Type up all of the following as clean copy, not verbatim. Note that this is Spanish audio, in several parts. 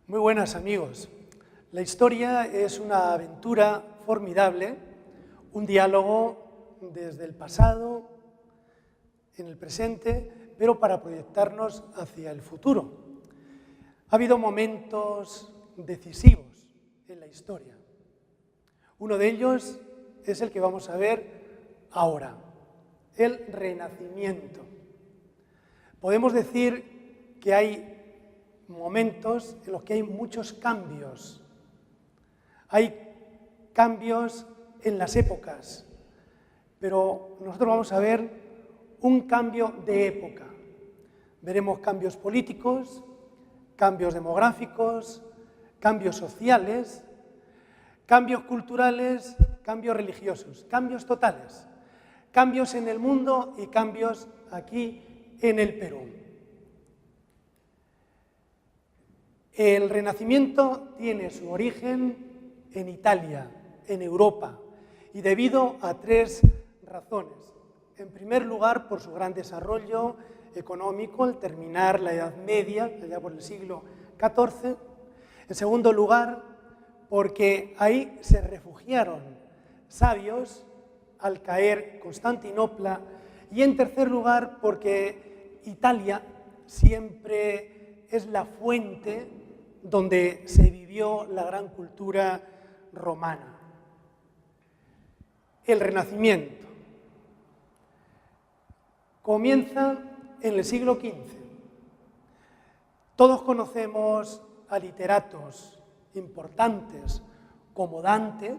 Muy buenas, amigos. La historia es una aventura formidable, un diálogo desde el pasado, en el presente, pero para proyectarnos hacia el futuro. Ha habido momentos decisivos en la historia. Uno de ellos es el que vamos a ver ahora, el Renacimiento. Podemos decir que hay momentos en los que hay muchos cambios. Hay cambios en las épocas, pero nosotros vamos a ver un cambio de época. Veremos cambios políticos, cambios demográficos, cambios sociales, cambios culturales, cambios religiosos, cambios totales, cambios en el mundo y cambios aquí en el Perú. El Renacimiento tiene su origen en Italia, en Europa, y debido a tres razones. En primer lugar, por su gran desarrollo económico al terminar la Edad Media, allá por el siglo XIV. En segundo lugar, porque ahí se refugiaron sabios al caer Constantinopla. Y en tercer lugar, porque Italia siempre es la fuente donde se vivió la gran cultura romana. El Renacimiento comienza en el siglo XV. Todos conocemos a literatos importantes como Dante,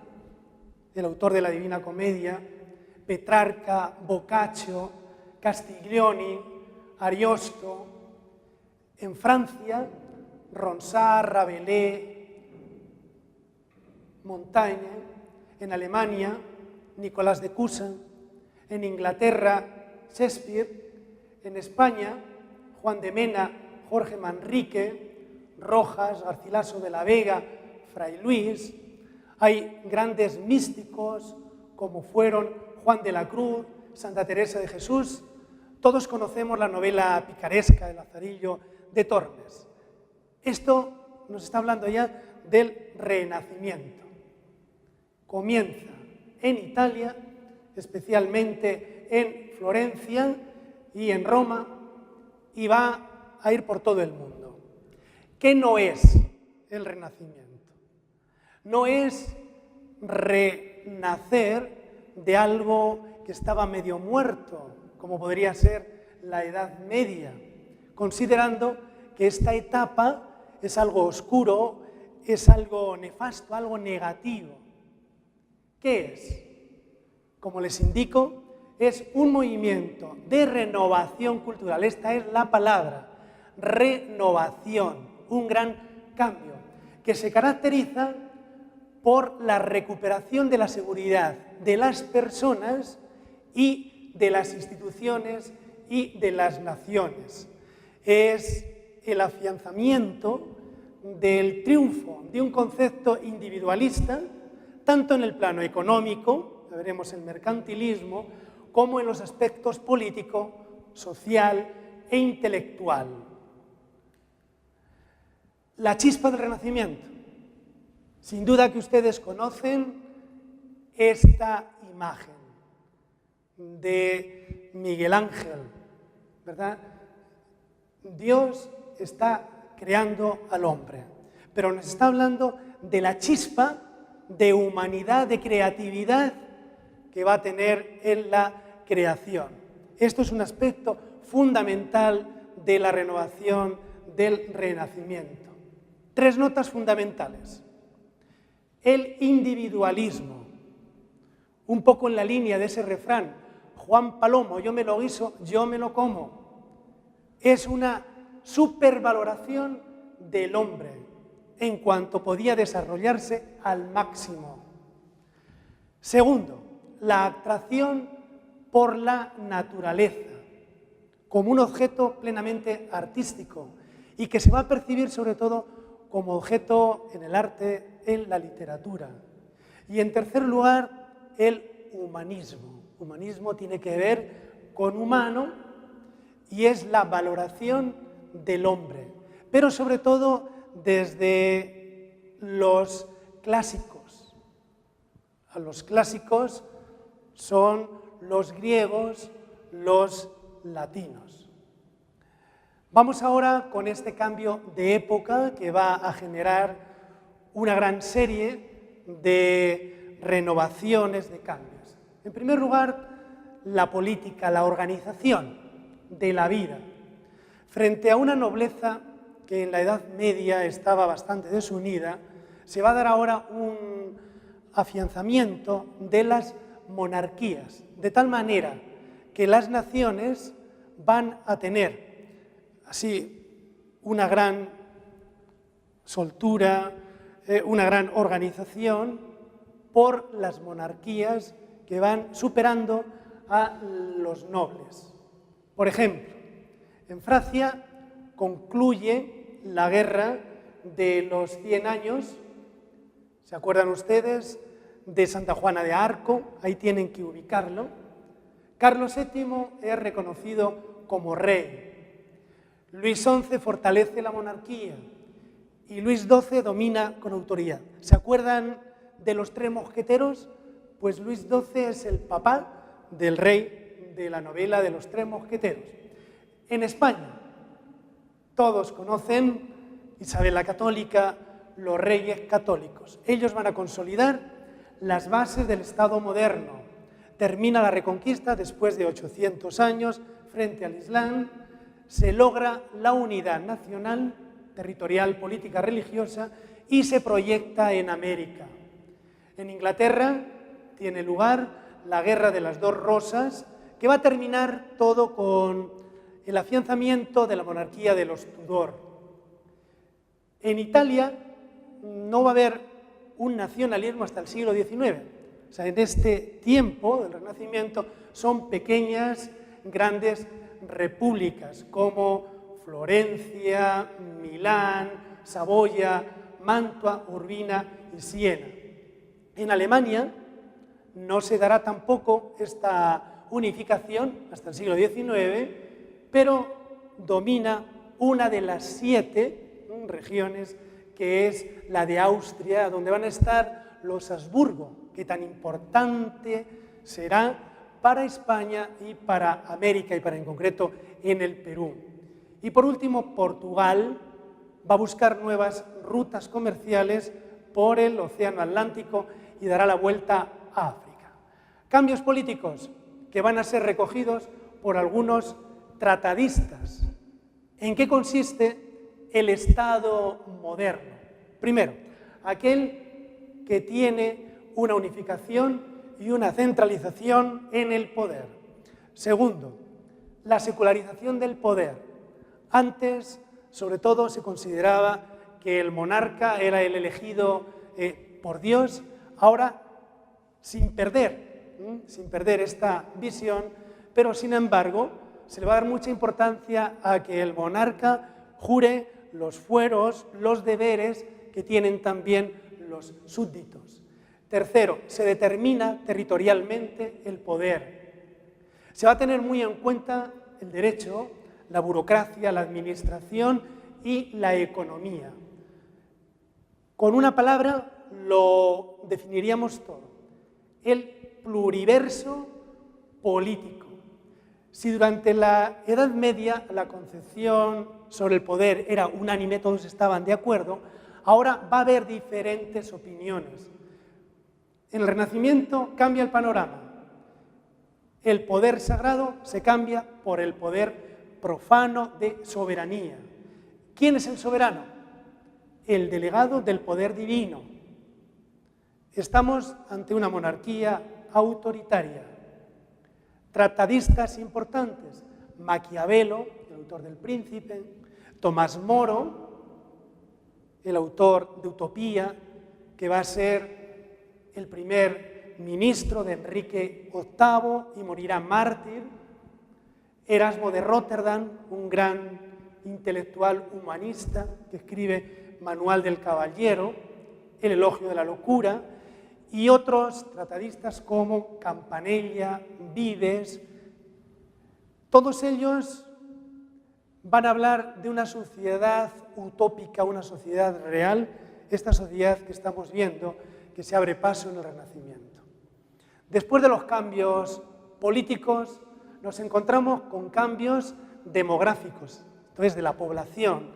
el autor de la Divina Comedia, Petrarca, Boccaccio, Castiglioni, Ariosto. En Francia, Ronsard, Rabelais, Montaigne. En Alemania, Nicolás de Cusa. En Inglaterra, Shakespeare. En España, Juan de Mena, Jorge Manrique, Rojas, Garcilaso de la Vega, Fray Luis. Hay grandes místicos como fueron Juan de la Cruz, Santa Teresa de Jesús. Todos conocemos la novela picaresca de Lazarillo de Tormes. Esto nos está hablando ya del Renacimiento. Comienza en Italia, especialmente en Florencia y en Roma, y va a ir por todo el mundo. ¿Qué no es el Renacimiento? No es renacer de algo que estaba medio muerto, como podría ser la Edad Media, considerando que esta etapa es algo oscuro, es algo nefasto, algo negativo. ¿Qué es? Como les indico, es un movimiento de renovación cultural. Esta es la palabra, renovación, un gran cambio, que se caracteriza por la recuperación de la seguridad de las personas y de las instituciones y de las naciones. Es el afianzamiento del triunfo de un concepto individualista, tanto en el plano económico, ya veremos el mercantilismo, como en los aspectos político, social e intelectual. La chispa del Renacimiento. Sin duda que ustedes conocen esta imagen de Miguel Ángel, ¿verdad? Dios está creando al hombre, pero nos está hablando de la chispa de humanidad, de creatividad que va a tener en la creación. Esto es un aspecto fundamental de la renovación del Renacimiento. Tres notas fundamentales. El individualismo, un poco en la línea de ese refrán, Juan Palomo, yo me lo guiso, yo me lo como. Es una supervaloración del hombre en cuanto podía desarrollarse al máximo. Segundo, la atracción por la naturaleza como un objeto plenamente artístico y que se va a percibir sobre todo como objeto en el arte, en la literatura. Y en tercer lugar, el humanismo. Humanismo tiene que ver con humano y es la valoración del hombre, pero sobre todo desde los clásicos. Los clásicos son los griegos, los latinos. Vamos ahora con este cambio de época que va a generar una gran serie de renovaciones, de cambios. En primer lugar, la política, la organización de la vida. Frente a una nobleza que en la Edad Media estaba bastante desunida, se va a dar ahora un afianzamiento de las monarquías, de tal manera que las naciones van a tener así una gran soltura, una gran organización por las monarquías que van superando a los nobles. Por ejemplo, en Francia concluye la guerra de los 100 años. ¿Se acuerdan ustedes de Santa Juana de Arco? Ahí tienen que ubicarlo. Carlos VII es reconocido como rey. Luis XI fortalece la monarquía y Luis XII domina con autoridad. ¿Se acuerdan de los tres mosqueteros? Pues Luis XII es el papá del rey de la novela de los tres mosqueteros. En España, todos conocen Isabel la Católica, los reyes católicos. Ellos van a consolidar las bases del Estado moderno. Termina la Reconquista después de 800 años frente al Islam. Se logra la unidad nacional, territorial, política, religiosa y se proyecta en América. En Inglaterra tiene lugar la Guerra de las Dos Rosas, que va a terminar todo con el afianzamiento de la monarquía de los Tudor. En Italia no va a haber un nacionalismo hasta el siglo XIX. O sea, en este tiempo del Renacimiento son pequeñas, grandes repúblicas como Florencia, Milán, Saboya, Mantua, Urbina y Siena. En Alemania no se dará tampoco esta unificación hasta el siglo XIX, pero domina una de las 7 regiones, que es la de Austria, donde van a estar los Habsburgo, que tan importante será para España y para América, y para en concreto en el Perú. Y por último, Portugal va a buscar nuevas rutas comerciales por el Océano Atlántico y dará la vuelta a África. Cambios políticos que van a ser recogidos por algunos tratadistas. ¿En qué consiste el Estado moderno? Primero, aquel que tiene una unificación y una centralización en el poder. Segundo, la secularización del poder. Antes, sobre todo, se consideraba que el monarca era el elegido por Dios. Ahora, sin perder esta visión, pero sin embargo, se le va a dar mucha importancia a que el monarca jure los fueros, los deberes que tienen también los súbditos. Tercero, se determina territorialmente el poder. Se va a tener muy en cuenta el derecho, la burocracia, la administración y la economía. Con una palabra lo definiríamos todo: el pluriverso político. Si durante la Edad Media la concepción sobre el poder era unánime, todos estaban de acuerdo, ahora va a haber diferentes opiniones. En el Renacimiento cambia el panorama. El poder sagrado se cambia por el poder profano de soberanía. ¿Quién es el soberano? El delegado del poder divino. Estamos ante una monarquía autoritaria. Tratadistas importantes: Maquiavelo, el autor del Príncipe; Tomás Moro, el autor de Utopía, que va a ser el primer ministro de Enrique VIII y morirá mártir; Erasmo de Róterdam, un gran intelectual humanista que escribe Manual del Caballero, El elogio de la locura, y otros tratadistas como Campanella, Vives. Todos ellos van a hablar de una sociedad utópica, una sociedad real, esta sociedad que estamos viendo que se abre paso en el Renacimiento. Después de los cambios políticos, nos encontramos con cambios demográficos, entonces de la población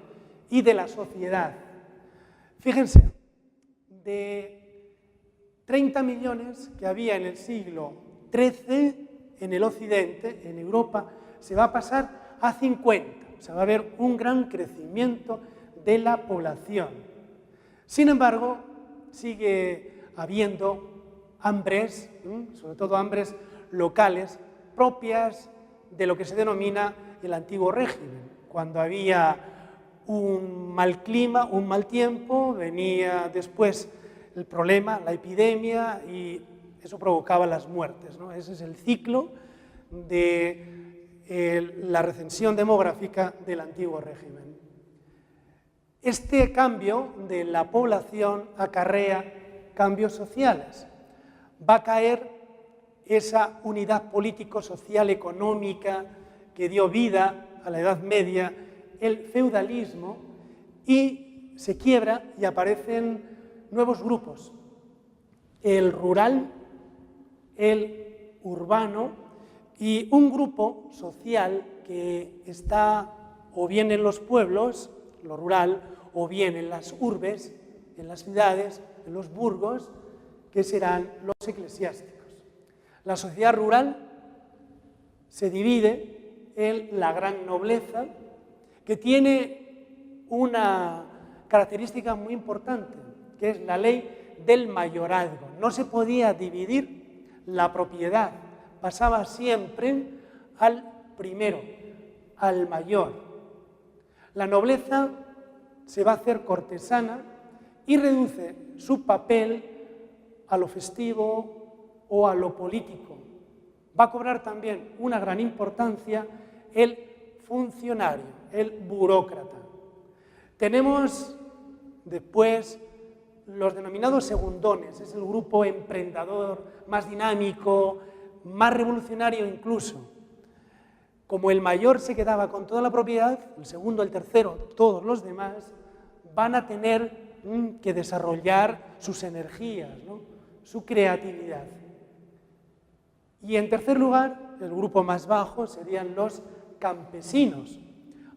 y de la sociedad. Fíjense, de 30 millones que había en el siglo XIII en el occidente, en Europa, se va a pasar a 50. O sea, va a haber un gran crecimiento de la población. Sin embargo, sigue habiendo hambres, sobre todo hambres locales, propias de lo que se denomina el antiguo régimen. Cuando había un mal clima, un mal tiempo, venía después el problema, la epidemia, y eso provocaba las muertes, ¿no? Ese es el ciclo de la recensión demográfica del antiguo régimen. Este cambio de la población acarrea cambios sociales. Va a caer esa unidad político-social económica que dio vida a la Edad Media, el feudalismo, y se quiebra y aparecen nuevos grupos. El rural, el urbano y un grupo social que está o bien en los pueblos, lo rural, o bien en las urbes, en las ciudades, en los burgos, que serán los eclesiásticos. La sociedad rural se divide en la gran nobleza, que tiene una característica muy importante, que es la ley del mayorazgo. No se podía dividir la propiedad, pasaba siempre al primero, al mayor. La nobleza se va a hacer cortesana y reduce su papel a lo festivo o a lo político. Va a cobrar también una gran importancia el funcionario, el burócrata. Tenemos después los denominados segundones, es el grupo emprendedor, más dinámico, más revolucionario incluso. Como el mayor se quedaba con toda la propiedad, el segundo, el tercero, todos los demás van a tener que desarrollar sus energías, ¿no? Su creatividad. Y en tercer lugar, el grupo más bajo serían los campesinos,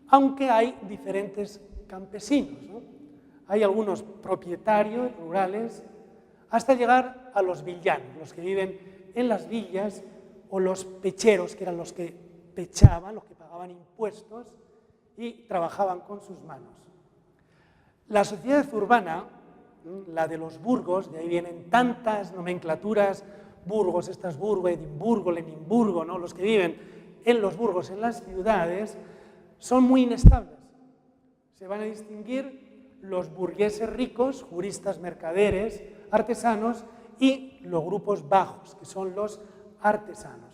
aunque hay diferentes campesinos, ¿no? Hay algunos propietarios rurales, hasta llegar a los villanos, los que viven en las villas, o los pecheros, que eran los que pechaban, los que pagaban impuestos y trabajaban con sus manos. La sociedad urbana, la de los burgos, de ahí vienen tantas nomenclaturas, burgos, Estrasburgo, Edimburgo, Leninburgo, ¿no? Los que viven en los burgos, en las ciudades, son muy inestables. Se van a distinguir los burgueses ricos, juristas, mercaderes, artesanos, y los grupos bajos, que son los artesanos.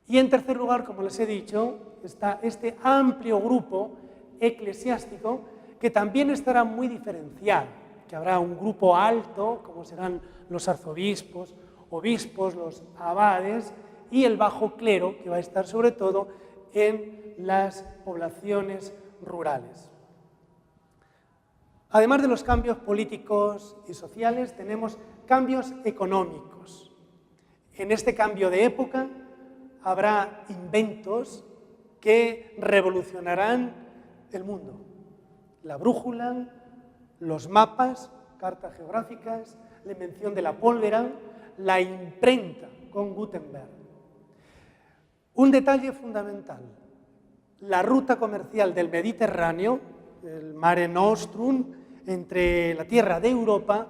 Y en tercer lugar, como les he dicho, está este amplio grupo eclesiástico, que también estará muy diferenciado, que habrá un grupo alto, como serán los arzobispos, obispos, los abades, y el bajo clero, que va a estar sobre todo en las poblaciones rurales. Además de los cambios políticos y sociales, tenemos cambios económicos. En este cambio de época habrá inventos que revolucionarán el mundo. La brújula, los mapas, cartas geográficas, la invención de la pólvora, la imprenta con Gutenberg. Un detalle fundamental: la ruta comercial del Mediterráneo, el Mare Nostrum, entre la tierra de Europa,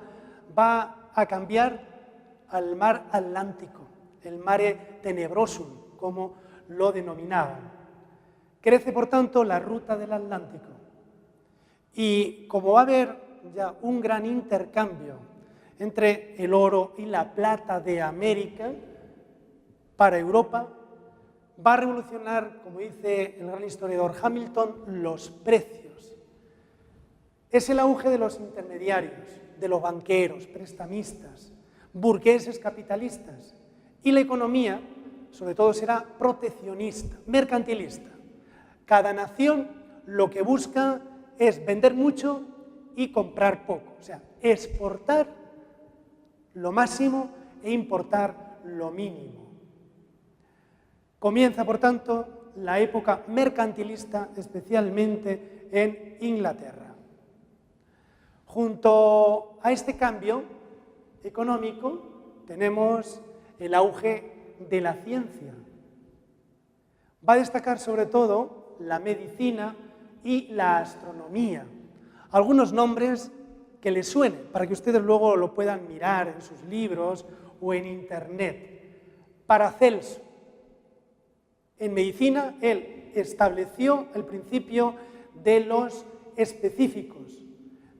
va a cambiar al mar Atlántico, el Mare Tenebrosum, como lo denominaban. Crece, por tanto, la ruta del Atlántico. Y como va a haber ya un gran intercambio entre el oro y la plata de América para Europa, va a revolucionar, como dice el gran historiador Hamilton, los precios. Es el auge de los intermediarios, de los banqueros, prestamistas, burgueses capitalistas, y la economía, sobre todo, será proteccionista, mercantilista. Cada nación lo que busca es vender mucho y comprar poco, o sea, exportar lo máximo e importar lo mínimo. Comienza, por tanto, la época mercantilista, especialmente en Inglaterra. Junto a este cambio económico tenemos el auge de la ciencia. Va a destacar sobre todo la medicina y la astronomía. Algunos nombres que les suenen, para que ustedes luego lo puedan mirar en sus libros o en internet. Paracelso. En medicina, él estableció el principio de los específicos,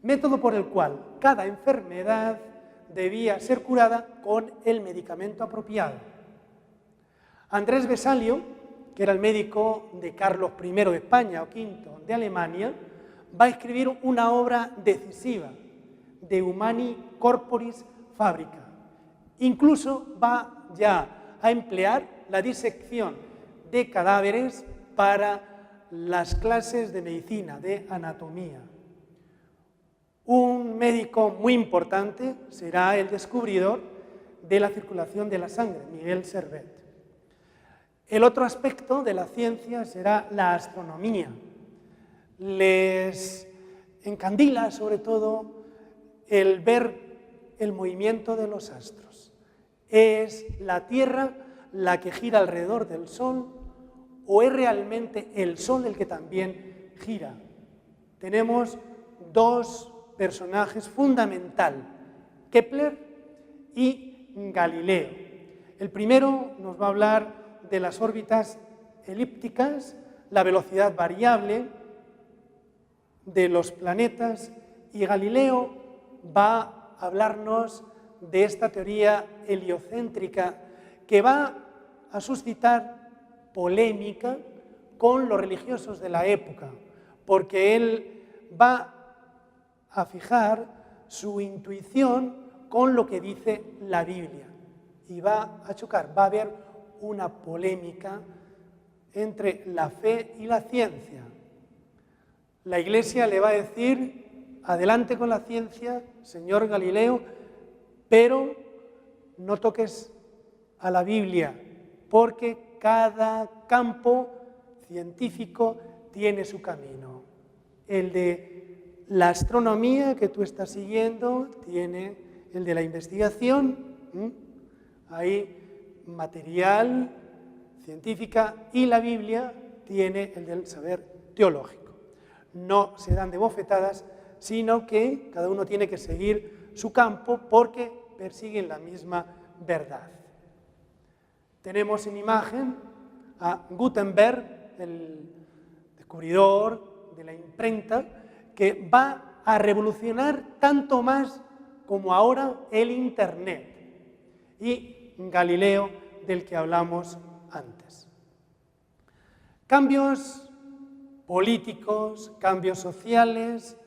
método por el cual cada enfermedad debía ser curada con el medicamento apropiado. Andrés Vesalio, que era el médico de Carlos I de España o V de Alemania, va a escribir una obra decisiva, De Humani Corporis Fabrica. Incluso va ya a emplear la disección de cadáveres para las clases de medicina, de anatomía. Un médico muy importante será el descubridor de la circulación de la sangre, Miguel Servet. El otro aspecto de la ciencia será la astronomía. Les encandila sobre todo el ver el movimiento de los astros. ¿Es la Tierra la que gira alrededor del Sol o es realmente el Sol el que también gira? Tenemos dos personajes fundamentales, Kepler y Galileo. El primero nos va a hablar de las órbitas elípticas, la velocidad variable de los planetas, y Galileo va a hablarnos de esta teoría heliocéntrica que va a suscitar polémica con los religiosos de la época, porque él va a fijar su intuición con lo que dice la Biblia y va a chocar, va a haber una polémica entre la fe y la ciencia. La Iglesia le va a decir, adelante con la ciencia, señor Galileo, pero no toques a la Biblia, porque cada campo científico tiene su camino. El de la astronomía que tú estás siguiendo tiene el de la investigación, hay material, científica, y la Biblia tiene el del saber teológico. No se dan de bofetadas, sino que cada uno tiene que seguir su campo porque persiguen la misma verdad. Tenemos en imagen a Gutenberg, el descubridor de la imprenta, que va a revolucionar tanto más como ahora el Internet, y Galileo, del que hablamos antes. Cambios políticos, cambios sociales,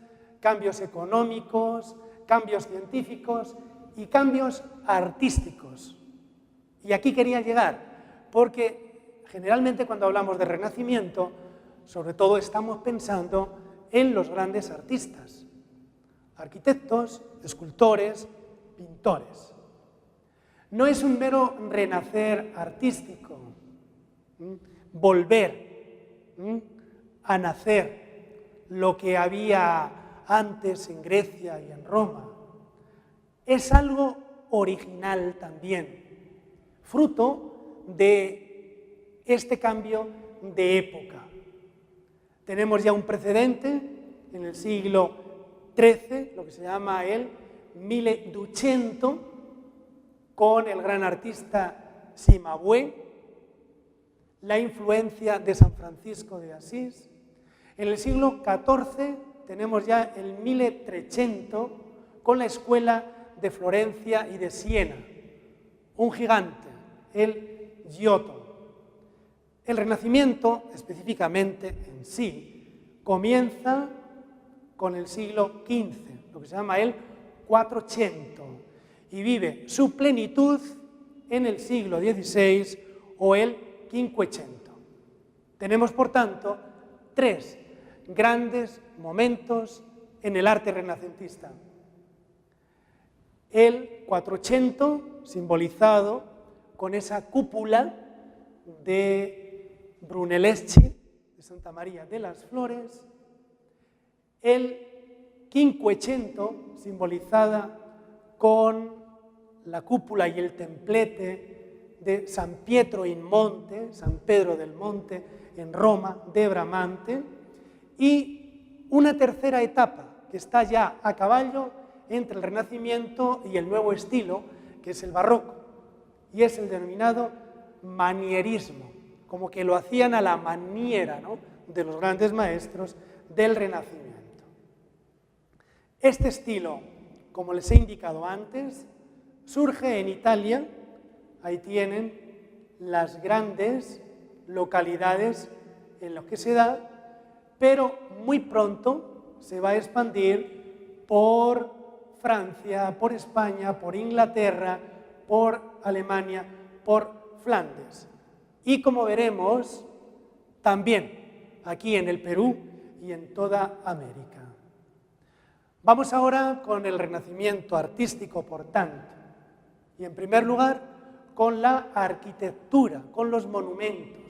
cambios económicos, cambios científicos y cambios artísticos. Y aquí quería llegar, porque generalmente cuando hablamos de Renacimiento, sobre todo estamos pensando en los grandes artistas, arquitectos, escultores, pintores. No es un mero renacer artístico, volver a nacer lo que había antes en Grecia y en Roma. Es algo original también, fruto de este cambio de época. Tenemos ya un precedente en el siglo XIII, lo que se llama el 1200, con el gran artista Cimabue, la influencia de San Francisco de Asís. En el siglo XIV tenemos ya el 1300 con la escuela de Florencia y de Siena, un gigante, el Giotto. El Renacimiento, específicamente en sí, comienza con el siglo XV, lo que se llama el 400, y vive su plenitud en el siglo XVI o el 500. Tenemos, por tanto, tres grandes momentos en el arte renacentista. El Quattrocento, simbolizado con esa cúpula de Brunelleschi, de Santa María de las Flores. El Quinquecento, simbolizada con la cúpula y el templete de San Pietro in Monte, San Pedro del Monte, en Roma, de Bramante. Y una tercera etapa que está ya a caballo entre el Renacimiento y el nuevo estilo, que es el barroco, y es el denominado manierismo, como que lo hacían a la maniera, ¿no?, de los grandes maestros del Renacimiento. Este estilo, como les he indicado antes, surge en Italia. Ahí tienen las grandes localidades en las que se da, pero muy pronto se va a expandir por Francia, por España, por Inglaterra, por Alemania, por Flandes. Y como veremos, también aquí en el Perú y en toda América. Vamos ahora con el Renacimiento artístico, por tanto, y en primer lugar con la arquitectura, con los monumentos.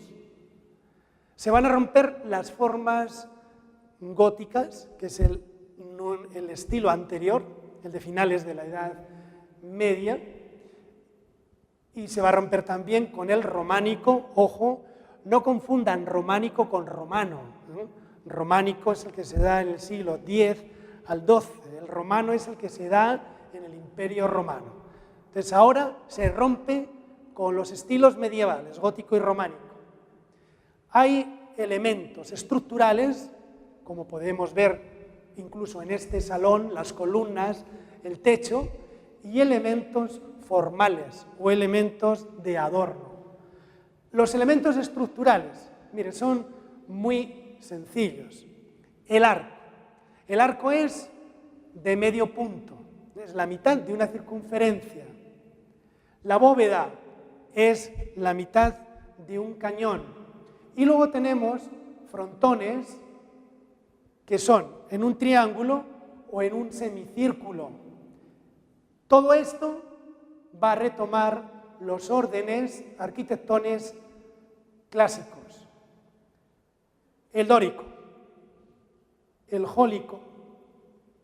Se van a romper las formas góticas, que es el estilo anterior, el de finales de la Edad Media, y se va a romper también con el románico. Ojo, no confundan románico con romano, ¿no? Románico es el que se da en el siglo X al XII, el romano es el que se da en el Imperio Romano. Entonces ahora se rompe con los estilos medievales, gótico y románico. Hay elementos estructurales, como podemos ver incluso en este salón, las columnas, el techo, y elementos formales o elementos de adorno. Los elementos estructurales, mire, son muy sencillos. El arco. El arco es de medio punto, es la mitad de una circunferencia. La bóveda es la mitad de un cañón. Y luego tenemos frontones que son en un triángulo o en un semicírculo. Todo esto va a retomar los órdenes arquitectónicos clásicos. El dórico, el jónico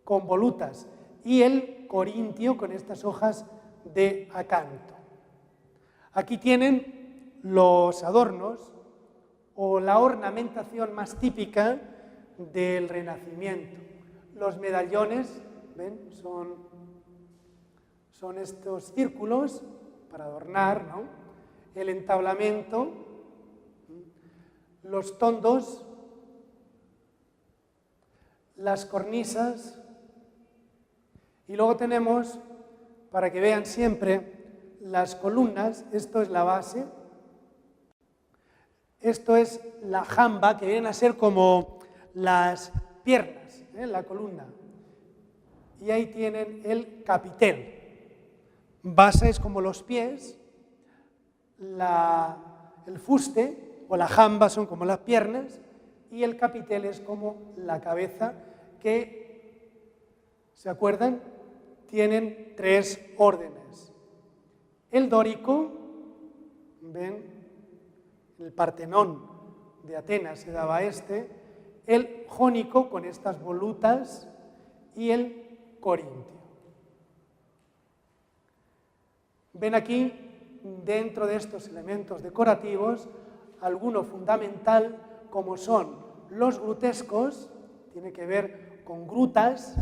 con volutas y el corintio con estas hojas de acanto. Aquí tienen los adornos o la ornamentación más típica del Renacimiento. Los medallones, ¿ven? Son estos círculos para adornar, ¿no? El entablamento, los tondos, las cornisas, y luego tenemos, para que vean siempre, las columnas. Esto es la base, esto es la jamba, que vienen a ser como las piernas, la columna, y ahí tienen el capitel. Base es como los pies, el fuste o la jamba son como las piernas, y el capitel es como la cabeza, que, ¿se acuerdan?, tienen tres órdenes. El dórico, ven, el Partenón de Atenas se daba el jónico con estas volutas y el corintio. Ven aquí, dentro de estos elementos decorativos, alguno fundamental, como son los grutescos, tiene que ver con grutas,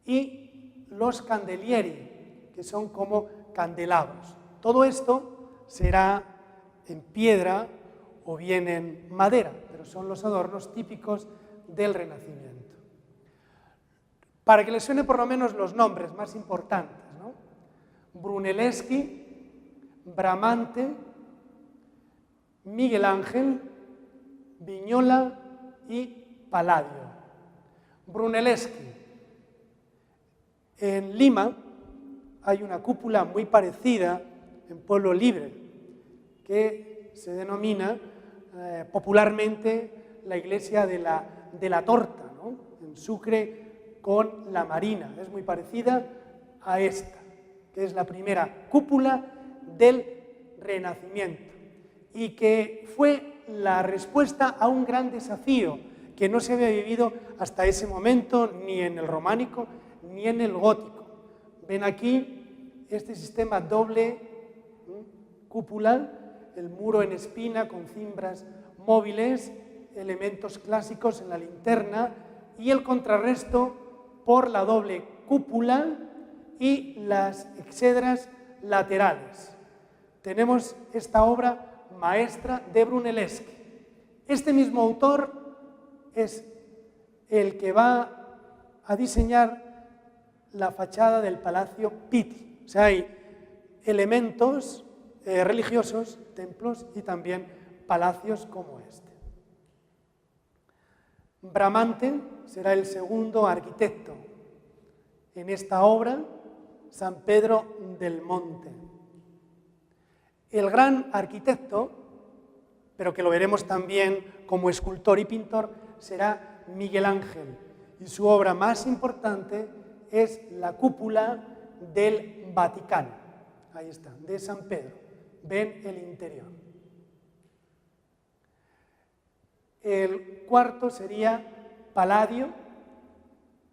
y los candelieri, que son como candelabros. Todo esto será en piedra o bien en madera, pero son los adornos típicos del Renacimiento. Para que les suene por lo menos los nombres más importantes, ¿no? Brunelleschi, Bramante, Miguel Ángel, Vignola y Palladio. Brunelleschi. En Lima hay una cúpula muy parecida en Pueblo Libre, que se denomina popularmente la iglesia de la Torta, ¿no? En Sucre con la Marina. Es muy parecida a esta, que es la primera cúpula del Renacimiento y que fue la respuesta a un gran desafío que no se había vivido hasta ese momento ni en el románico ni en el gótico. Ven aquí este sistema doble cúpula, el muro en espina con cimbras móviles, elementos clásicos en la linterna y el contrarresto por la doble cúpula y las exedras laterales. Tenemos esta obra maestra de Brunelleschi. Este mismo autor es el que va a diseñar la fachada del Palacio Pitti. O sea, hay elementos religiosos, templos y también palacios como este. Bramante será el segundo arquitecto en esta obra, San Pedro del Monte. El gran arquitecto, pero que lo veremos también como escultor y pintor, será Miguel Ángel. Y su obra más importante es la cúpula del Vaticano. Ahí está, de San Pedro. Ven el interior. El cuarto sería Palladio,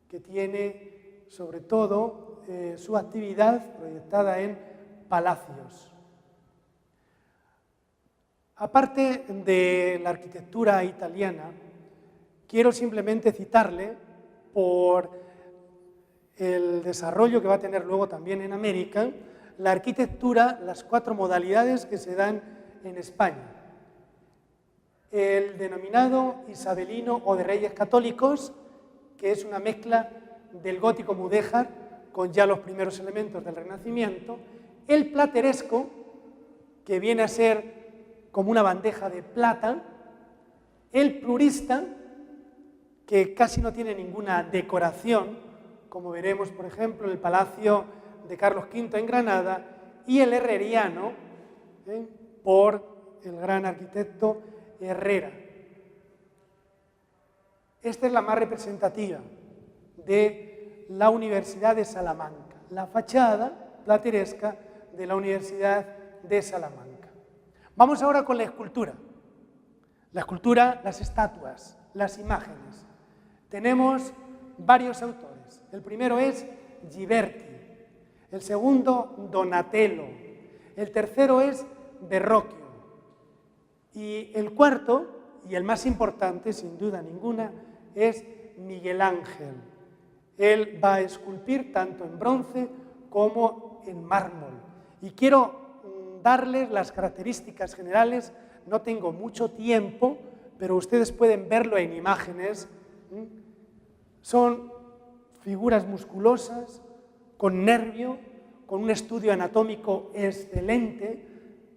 que tiene sobre todo su actividad proyectada en palacios. Aparte de la arquitectura italiana, quiero simplemente citarle por el desarrollo que va a tener luego también en América, la arquitectura, las 4 modalidades que se dan en España. El denominado isabelino o de Reyes Católicos, que es una mezcla del gótico mudéjar con ya los primeros elementos del Renacimiento. El plateresco, que viene a ser como una bandeja de plata. El plurista, que casi no tiene ninguna decoración, como veremos, por ejemplo, en el Palacio de Carlos V en Granada. Y el herreriano, por el gran arquitecto Herrera. Esta es la más representativa de la Universidad de Salamanca, la fachada plateresca de la Universidad de Salamanca. Vamos ahora con la escultura. La escultura, las estatuas, las imágenes. Tenemos varios autores. El primero es Ghiberti, el segundo Donatello, el tercero es Verrocchio. Y el cuarto, y el más importante, sin duda ninguna, es Miguel Ángel. Él va a esculpir tanto en bronce como en mármol. Y quiero darles las características generales, no tengo mucho tiempo, pero ustedes pueden verlo en imágenes. Son figuras musculosas, con nervio, con un estudio anatómico excelente.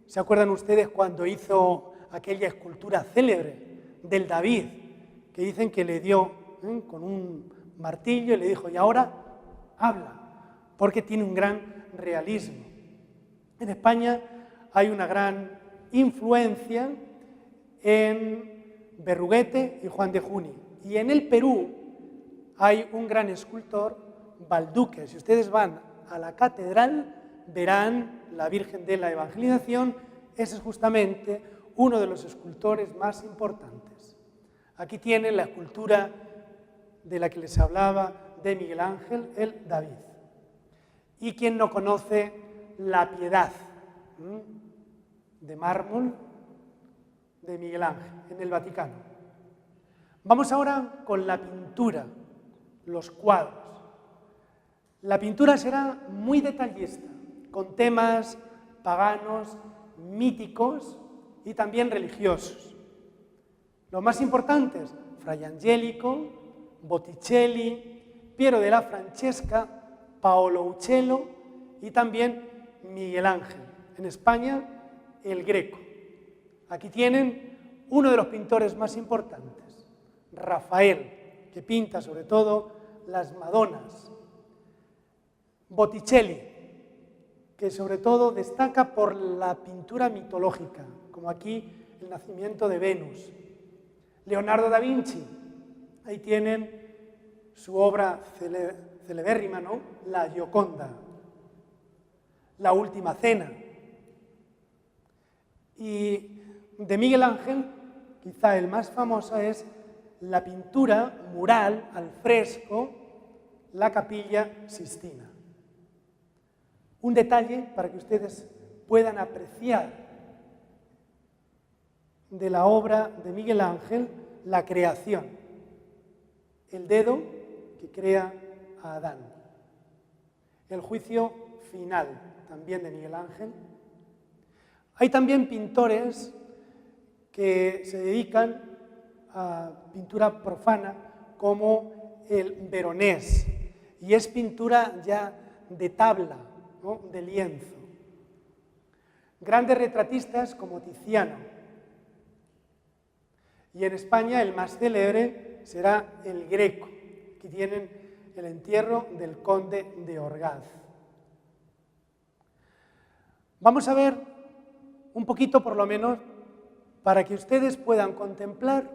¿Se acuerdan ustedes cuando hizo aquella escultura célebre del David, que dicen que le dio con un martillo y le dijo, y ahora habla, porque tiene un gran realismo? En España hay una gran influencia en Berruguete y Juan de Juni. Y en el Perú hay un gran escultor, Balduque. Si ustedes van a la catedral, verán la Virgen de la Evangelización. Ese es justamente uno de los escultores más importantes. Aquí tienen la escultura de la que les hablaba de Miguel Ángel, el David. ¿Y quién no conoce la Piedad de mármol de Miguel Ángel en el Vaticano? Vamos ahora con la pintura, los cuadros. La pintura será muy detallista, con temas paganos, míticos y también religiosos. Los más importantes, Fray Angelico, Botticelli, Piero della Francesca, Paolo Uccello y también Miguel Ángel. En España, el Greco. Aquí tienen uno de los pintores más importantes, Rafael, que pinta sobre todo las Madonas. Botticelli, que sobre todo destaca por la pintura mitológica, como aquí el nacimiento de Venus. Leonardo da Vinci, ahí tienen su obra celebérrima, ¿no? La Gioconda, La Última Cena. Y de Miguel Ángel, quizá el más famoso es la pintura mural al fresco, la Capilla Sistina. Un detalle para que ustedes puedan apreciar de la obra de Miguel Ángel, la creación, el dedo que crea a Adán, el juicio final también de Miguel Ángel. Hay también pintores que se dedican a pintura profana como el Veronés, y es pintura ya de tabla, ¿no? De lienzo. Grandes retratistas como Tiziano. Y en España el más célebre será el Greco, que tienen el entierro del conde de Orgaz. Vamos a ver un poquito, por lo menos, para que ustedes puedan contemplar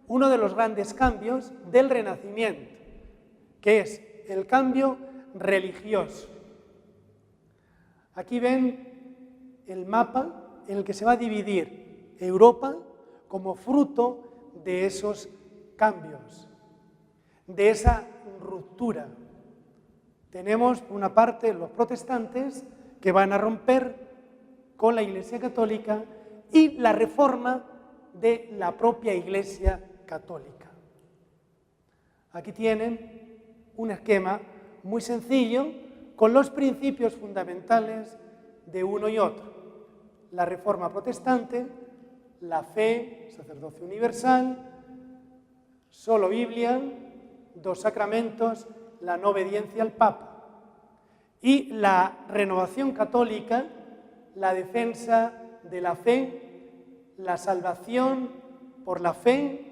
uno de los grandes cambios del Renacimiento, que es el cambio religioso. Aquí ven el mapa en el que se va a dividir Europa como fruto de esos cambios, de esa ruptura. Tenemos, por una parte, los protestantes que van a romper con la Iglesia Católica y la reforma de la propia Iglesia Católica. Aquí tienen un esquema muy sencillo con los principios fundamentales de uno y otro. La reforma protestante, la fe, sacerdocio universal, solo Biblia, 2 sacramentos, la no obediencia al Papa. Y la renovación católica, la defensa de la fe, la salvación por la fe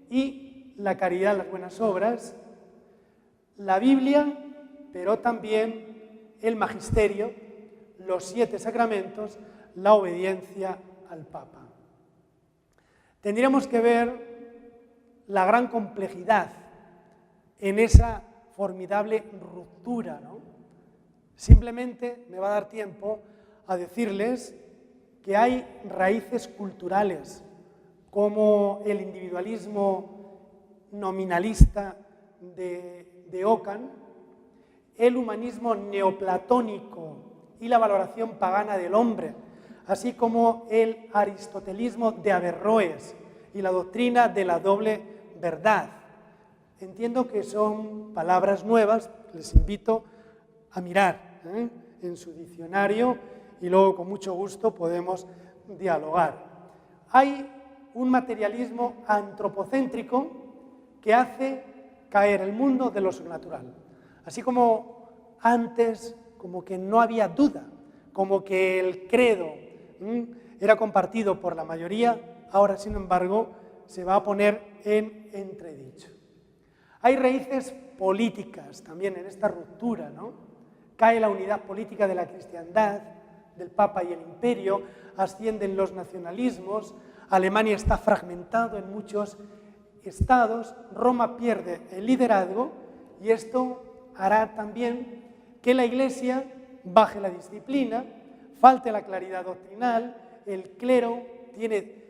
y la caridad, las buenas obras, la Biblia, pero también el magisterio, los 7 sacramentos, la obediencia al Papa. Tendríamos que ver la gran complejidad en esa formidable ruptura, ¿no? Simplemente me va a dar tiempo a decirles que hay raíces culturales como el individualismo nominalista de Ockham, el humanismo neoplatónico y la valoración pagana del hombre, así como el aristotelismo de Averroes y la doctrina de la doble verdad. Entiendo que son palabras nuevas, les invito a mirar en su diccionario y luego con mucho gusto podemos dialogar. Hay un materialismo antropocéntrico que hace caer el mundo de lo sobrenatural. Así como antes, como que no había duda, como que el credo era compartido por la mayoría, ahora, sin embargo, se va a poner en entredicho. Hay raíces políticas también en esta ruptura, ¿no? Cae la unidad política de la cristiandad, del Papa y el Imperio, ascienden los nacionalismos, Alemania está fragmentado en muchos estados, Roma pierde el liderazgo y esto hará también que la Iglesia baje la disciplina, falte la claridad doctrinal, el clero tiene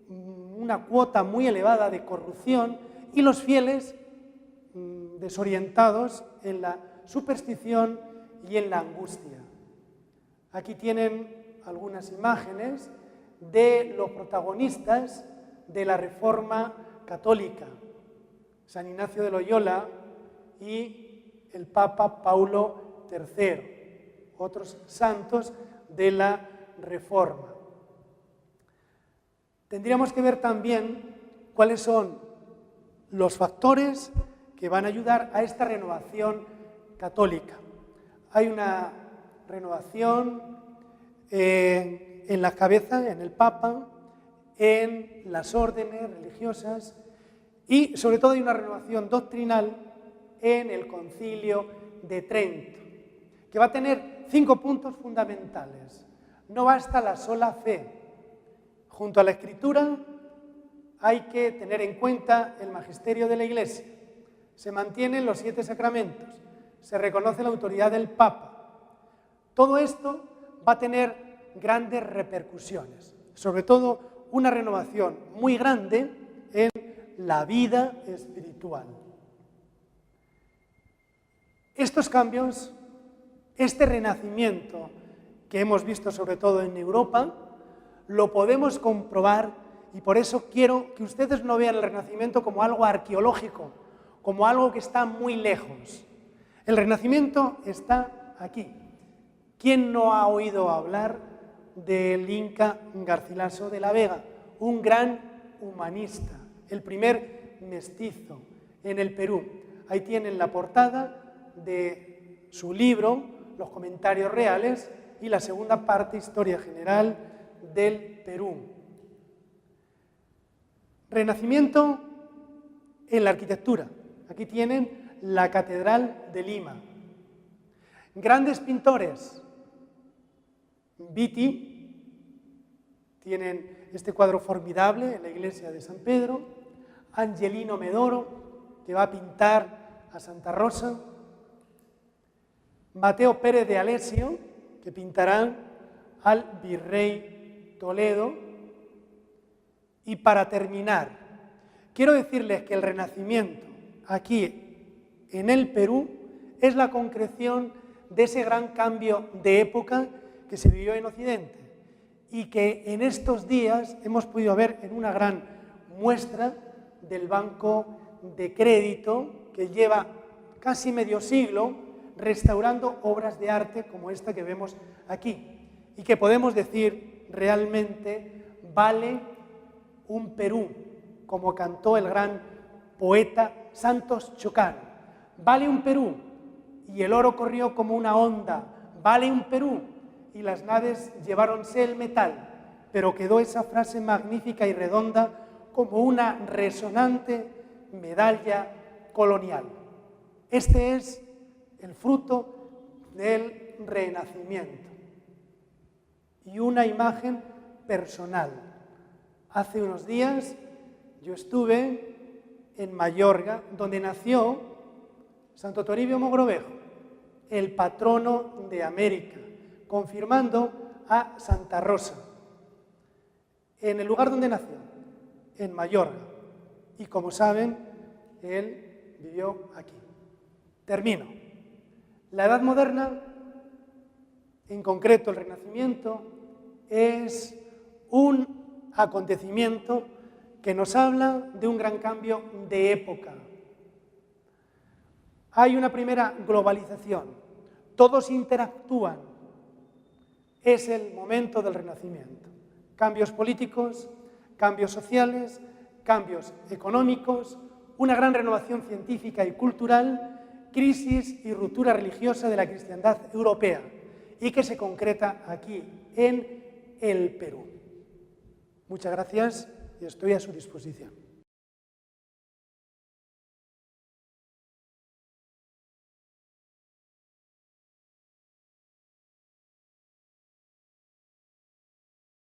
una cuota muy elevada de corrupción y los fieles desorientados en la superstición y en la angustia. Aquí tienen algunas imágenes de los protagonistas de la Reforma Católica, San Ignacio de Loyola y el Papa Paulo III, otros santos de la Reforma. Tendríamos que ver también cuáles son los factores que van a ayudar a esta renovación católica. Hay una renovación en la cabeza, en el Papa, en las órdenes religiosas y sobre todo hay una renovación doctrinal en el Concilio de Trento, que va a tener 5 puntos fundamentales. No basta la sola fe. Junto a la Escritura hay que tener en cuenta el magisterio de la Iglesia. Se mantienen los 7 sacramentos, se reconoce la autoridad del Papa. Todo esto va a tener grandes repercusiones, sobre todo una renovación muy grande en la vida espiritual. Estos cambios, este renacimiento que hemos visto sobre todo en Europa, lo podemos comprobar y por eso quiero que ustedes no vean el Renacimiento como algo arqueológico, como algo que está muy lejos. El Renacimiento está aquí. ¿Quién no ha oído hablar del Inca Garcilaso de la Vega? Un gran humanista, el primer mestizo en el Perú. Ahí tienen la portada de su libro, Los Comentarios Reales, y la segunda parte, Historia General del Perú. Renacimiento en la arquitectura. Aquí tienen la Catedral de Lima. Grandes pintores. Viti, tienen este cuadro formidable en la iglesia de San Pedro. Angelino Medoro, que va a pintar a Santa Rosa. Mateo Pérez de Alessio, que pintará al virrey Toledo. Y para terminar, quiero decirles que el Renacimiento aquí en el Perú es la concreción de ese gran cambio de época que se vivió en Occidente y que en estos días hemos podido ver en una gran muestra del Banco de Crédito que lleva casi medio siglo restaurando obras de arte como esta que vemos aquí y que podemos decir realmente vale un Perú, como cantó el gran poeta Santos Chocano. Vale un Perú y el oro corrió como una onda, vale un Perú y las naves lleváronse el metal, pero quedó esa frase magnífica y redonda como una resonante medalla colonial. Este es el fruto del Renacimiento y una imagen personal. Hace unos días yo estuve en Mayorga, donde nació Santo Toribio Mogrovejo, el patrono de América, confirmando a Santa Rosa, en el lugar donde nació, en Mayorga. Y como saben, él vivió aquí. Termino. La Edad Moderna, en concreto el Renacimiento, es un acontecimiento que nos habla de un gran cambio de época. Hay una primera globalización, todos interactúan, es el momento del Renacimiento. Cambios políticos, cambios sociales, cambios económicos, una gran renovación científica y cultural, crisis y ruptura religiosa de la cristiandad europea y que se concreta aquí en el Perú. Muchas gracias y estoy a su disposición.